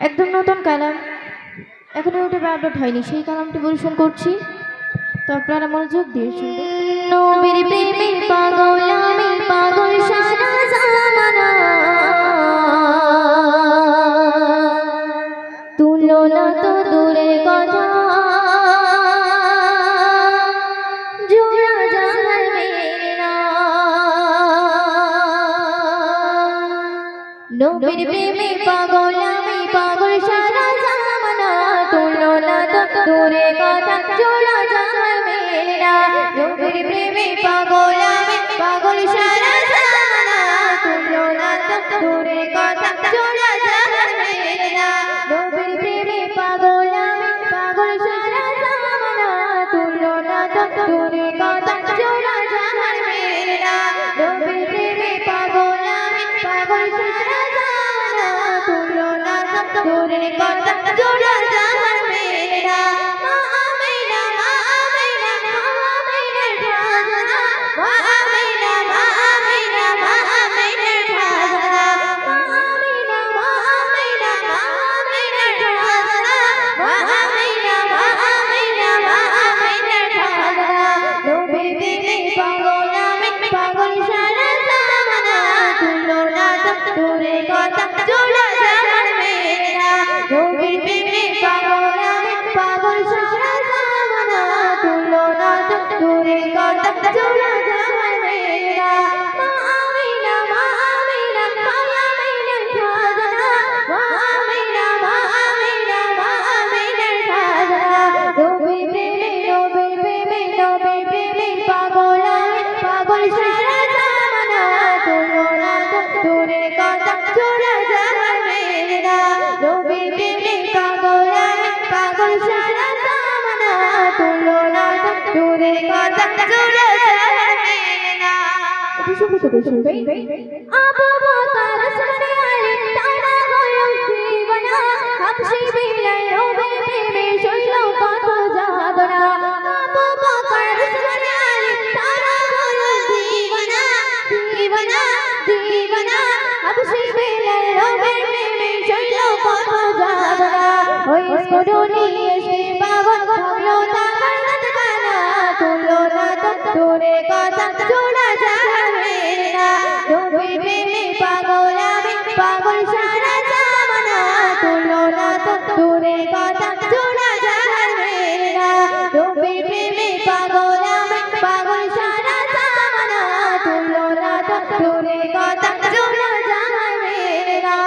একদম নতুন কালাম, এখনো ইউটিউবে আপলোড হয়নি, সেই কালামটি পরিবেশন করছি, তো আপনারা মনোযোগ দিয়ে শুনবেন। নবীর প্রেমে পাগল আমি, পাগল সারা জামানা, তুলনা তো দূরের কথা, জোড়া জাহান মেরা। নবীর প্রেমে পাগল আমি, পাগল সারা জামানা, তুলনা তো দূরের কথা, জোড়া জাহান মেরা। নবীর প্রেমে পাগল আমি, পাগল সারা জামানা, তুলনা তো দূরের কথা, জোড়া জাহান মেরা। নবীর প্রেমে পাগল আমি, পাগল সারা জামানা, তুলনা তো দূরের কথা, জোড়া জাহান মেরা। নবীর প্রেমে পাগল আমি, পাগল সারা জামানা, তুলনা তো দূরের কথা, জোড়া জাহান মেরা। মা আমিনা, মা আমিনা, মা আমিনার খাজানা, মা আমিনা, মা আমিনা, মা আমিনার খাজানা, মা আমিনা, মা আমিনা, মা আমিনার খাজানা, মা আমিনা, মা আমিনা, মা আমিনার খাজানা। নবীর প্রেমে পাগল আমি, পাগল সারা জামানা, তুলনা তো দূরের কথা, জোড়া জাহান মেরা। নবীর প্রেমে পাগল আমি, পাগল সারা জামানা, তুলনা তো দূরের কথা, জোড়া জাহান মেরা। মা আমিনা, মা আমিনা, মা আমিনার খাজানা, মা আমিনা, মা আমিনা, মা আমিনার খাজানা। নবীর প্রেমে, নবীর প্রেমে, নবীর প্রেমে পাগল আমি, পাগল সারা জামানা, তুলনা তো দূরের কথা, জোড়া জাহান মেরা। নবীর প্রেমে পাগল আমি, পাগল সারা জামানা, তুলনা তো দূরের কথা, জোড়া জাহান মেরা। একটু শুনবে আবু বকর উসমান আলী তারা হলো দিওয়ানা, হাবশি বিলাল নবীর প্রেমে শুনলো কত যাতনা। আবু বকর উসমান আলী তারা হলো দিওয়ানা, দিওয়ানা, দিওয়ানা, হাবশি বিলাল নবীর প্রেমে শুনলো কত যাতনা। ওই স্কুডনি এসে পাগল হলো তার গানা, তুলনা তো দূরের কথা, জোড়া জাহান মেরা। নবীর প্রেমে পাগল আমি, পাগল সারা জামানা, তুলনা তো দূরের কথা, জোড়া জাহান মেরা। নবীর প্রেমে পাগল আমি, পাগল সারা জামানা, তুলনা তো দূরের কথা, জোড়া জাহান মেরা।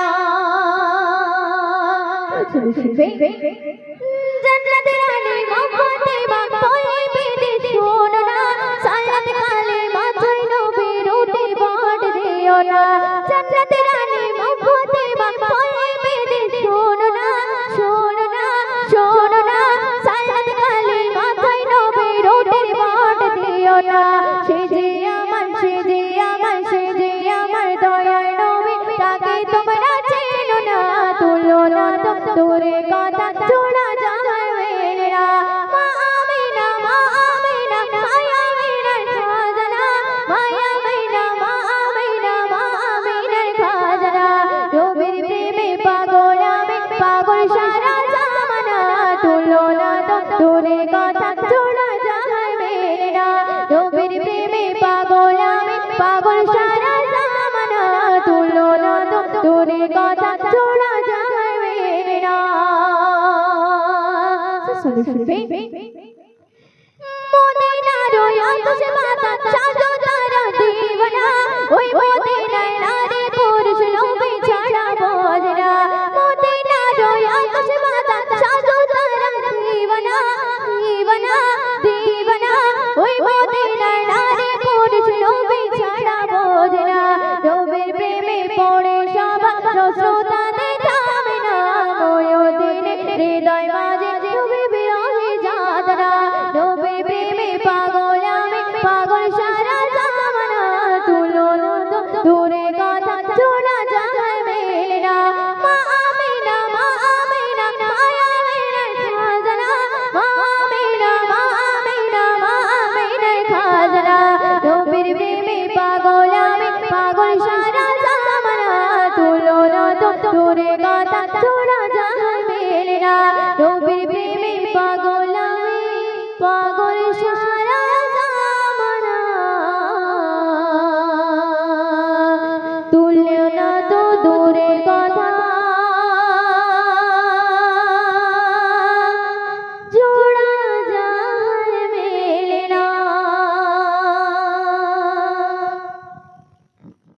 জান্নাতের রানী মহব্বতে বাপয়ে বেদে শোনো না, সালাত কালেমা ছয় নবীর উঠে বাট দিও না। জান্নাতের রানী মহব্বতে বাপয়ে বেদে শোনো না, শোনো না, শোনো না, সালাত কালেমা ছয় নবীর উঠে বাট দিও না। সে যে আমার, সে যে আমার, সে যে আমার দয়ার নবী, তাকে তোমরা চেনো না, তুলনা তো দূরের কথা, জোড়া জাহান মেরা। মা আমিনা, মা আমিনা, মা আমিনার খাজানা, মা আমিনা, মা আমিনা, মা আমিনার খাজানা। নবীর প্রেমে পাগল আমি, পাগল সারা জামানা, তুলনা তো দূরের কথা, জোড়া জাহান মেরা। নবীর প্রেমে পাগল আমি, পাগল সারা জামানা, তুলনা তো দূরের কথা, জোড়া জাহান মেরা। মদিনার ওই আকাশে বাতাস সাজো তারা দিওয়ানা, ওই মদিনায় নারী পুরুষ নবী ছাড়া বোঝে না। মদিনার ওই আকাশে বাতাস সাজো তারা দিওয়ানা, দিওয়ানা, দিওয়ানা, ওই মদিনায় নারী পুরুষ নবী ছাড়া বোঝে না। নবীর প্রেমে পড়ে সবার শ্রোতাদের থামে না, ময়দিনে হৃদয় মাঝে নবী বিরহে যাতনা। নবীর প্রেমে পাগল আমি, পাগল সারা জামানা, তুলনা তো দূরের কথা, জোড়া জাহান মেরা। মা আমিনা, মা আমিনা, মা আমিনার খাজানা, মা আমিনা, মা আমিনা, মা আমিনার খাজানা। নবীর প্রেমে পাগল আমি, পাগল সারা জামানা, তুলনা তো দূরের কথা, জোড়া জাহান পুষ্প